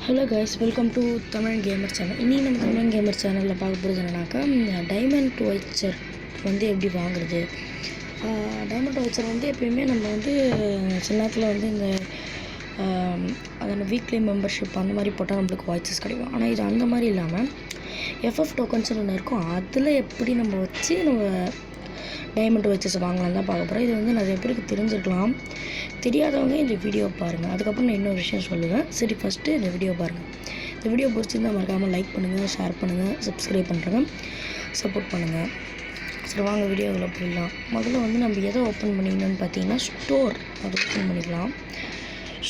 Hello guys, welcome to Tamil gamer channel. இன்றைக்கி நம்ம Tamil gamer சேனலில் பார்க்க போகிறது என்னன்னாக்கா, டைமண்ட் வைச்சர் வந்து எப்படி வாங்குறது. டைமண்ட் வைச்சர் வந்து எப்பயுமே நம்ம வந்து சில நேரத்தில் வந்து இந்த அதோட வீக்லி மெம்பர்ஷிப் அந்த மாதிரி போட்டால் நம்மளுக்கு வாய்ஸஸ் கிடைக்கும். ஆனால் இது அந்த மாதிரி இல்லாமல் எஃப்எஃப் டோக்கன்ஸ்னு ஒன்று இருக்கும். அதில் எப்படி நம்ம வச்சு நம்ம டைமண்ட் வைச்சர்ஸ் வாங்கலாம் தான் பார்க்க போகிறோம். இது வந்து நிறைய பேருக்கு தெரிஞ்சிருக்கலாம். தெரியாதவங்க இந்த வீடியோ பாருங்கள். அதுக்கப்புறம் நான் இன்னொரு விஷயம் சொல்லுவேன். சரி, ஃபஸ்ட்டு இந்த வீடியோ பாருங்கள். இந்த வீடியோ பிடிச்சிருந்தால் மறக்காமல் லைக் பண்ணுங்கள், ஷேர் பண்ணுங்கள், சப்ஸ்கிரைப் பண்ணுறேங்க, சப்போர்ட் பண்ணுங்கள். சரி, வாங்க வீடியோவில் போயிடலாம். முதல்ல வந்து நம்ம எதை ஓப்பன் பண்ணிக்கணும்னு பார்த்தீங்கன்னா, ஸ்டோர் அதை ஓப்பன் பண்ணிக்கலாம்.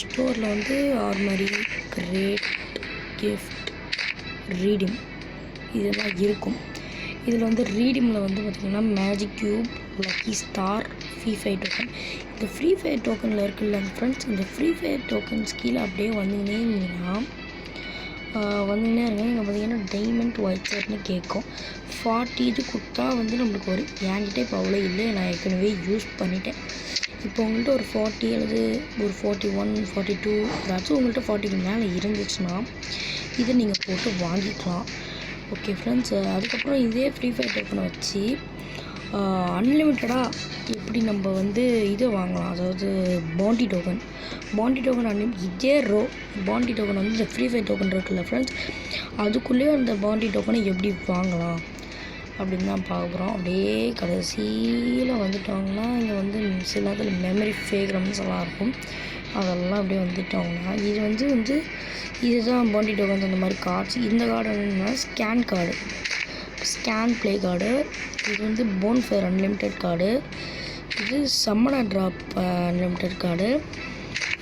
ஸ்டோரில் வந்து ஆர்மரி, கிரேட், கிஃப்ட், ரீடிம் இதெல்லாம் இருக்கும். இதில் வந்து ரீடிமில் வந்து பார்த்திங்கன்னா magic cube, lucky star, free fire token. இந்த ஃப்ரீ ஃபயர் டோக்கனில் இருக்குல்ல ஃப்ரெண்ட்ஸ், இந்த ஃப்ரீ ஃபயர் டோக்கன்ஸ் கீழே அப்படியே வந்தீங்கன்னே இருந்தீங்கன்னா இங்கே பார்த்தீங்கன்னா டைமண்ட் வைச்சர்னு கேட்கும். 40 இது கொடுத்தா வந்து நம்மளுக்கு ஒரு என்கிட்ட இப்போ அவ்வளோ இல்லை, நான் ஏற்கனவே யூஸ் பண்ணிட்டேன். இப்போ உங்கள்கிட்ட ஒரு 40 அல்லது ஒரு 41, 42 ஏதாச்சும் உங்கள்கிட்ட 40க்கு மேலே இருந்துச்சுன்னா இதை நீங்கள் போட்டு வாங்கிக்கலாம். ஓகே ஃப்ரெண்ட்ஸ், அதுக்கப்புறம் இதே ஃப்ரீ ஃபயர் டோக்கனை வச்சு அன்லிமிட்டடாக எப்படி நம்ம வந்து இதை வாங்கலாம். அதாவது பாண்டி டோக்கன் இதே பாண்டி டோக்கன் வந்து இந்த ஃப்ரீ ஃபயர் டோக்கன் இருக்குல்ல ஃப்ரெண்ட்ஸ், அதுக்குள்ளேயே அந்த பாண்டி டோக்கனை எப்படி வாங்கலாம் அப்படின்னு தான் பார்க்க போகிறோம். அப்படியே கடைசியில் வந்துட்டோங்கன்னா இங்கே வந்து சில நேரத்தில் மெமரி ஃபேக்ரம்ஸ் எல்லாம் இருக்கும். அதெல்லாம் அப்படியே வந்துட்டோங்கன்னா இது வந்து இதுதான் பாண்டி டோக்கன்ஸ். அந்த மாதிரி கார்ட்ஸ். இந்த கார்டு என்னென்னா ஸ்கேன் ப்ளே கார்டு. இது வந்து போன்ஃபயர் அன்லிமிட்டெட் கார்டு. இது சம்மனர் ட்ராப் அன்லிமிட்டெட் கார்டு.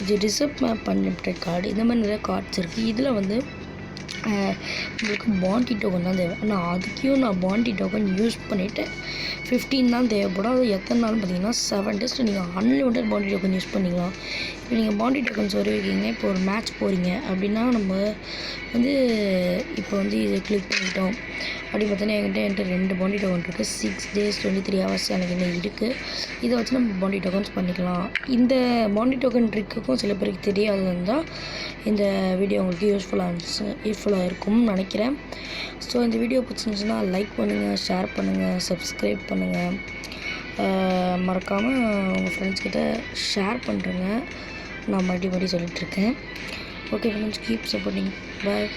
இது ரிசர்வ் மேப் அன்லிமிட்டெட் கார்டு. இந்த மாதிரி நிறைய கார்ட்ஸ் இருக்குது. இதில் வந்து உங்களுக்கு பாண்டி டோக்கன் தான் தேவை. ஆனால் அதுக்கும் நான் பாண்டி டோக்கன் யூஸ் பண்ணிவிட்டேன். 15 தான் தேவைப்படும். அது எத்தனை நாள்னு பார்த்தீங்கன்னா 7 days நீங்கள் அன்லிமிட்டட் பாண்டி டோக்கன் யூஸ் பண்ணிக்கலாம். இப்போ நீங்கள் பாண்டி டோக்கன்ஸ் வைக்கீங்க. இப்போ ஒரு மேட்ச் போகிறீங்க அப்படின்னா நம்ம வந்து இப்போ வந்து இதை கிளிக் பண்ணிட்டோம் அப்படின்னு பார்த்தீங்கன்னா என்கிட்ட 2 பாண்டி டோக்கன் இருக்குது. 6 days 23 hours எனக்கு இன்னும் இருக்குது. இதை வச்சு நம்ம பாண்டி டோக்கன்ஸ் பண்ணிக்கலாம். இந்த பாண்டி டோக்கன் ட்ரிக்குக்கும் சில பேருக்கு தெரியாதது தான் இந்த வீடியோ உங்களுக்கு யூஸ்ஃபுல்லாக இருக்கும்னு நினைக்கிறேன். ஸோ இந்த வீடியோ பிடிச்சிருந்துச்சுன்னா லைக் பண்ணுங்கள், ஷேர் பண்ணுங்கள், சப்ஸ்கிரைப் பண்ணுங்கள், மறக்காமல் உங்கள் ஃப்ரெண்ட்ஸ்கிட்ட ஷேர் பண்ணுறேங்க. நான் மறுபடியும் சொல்லிகிட்ருக்கேன். Okay friends, keep supporting. பாய்.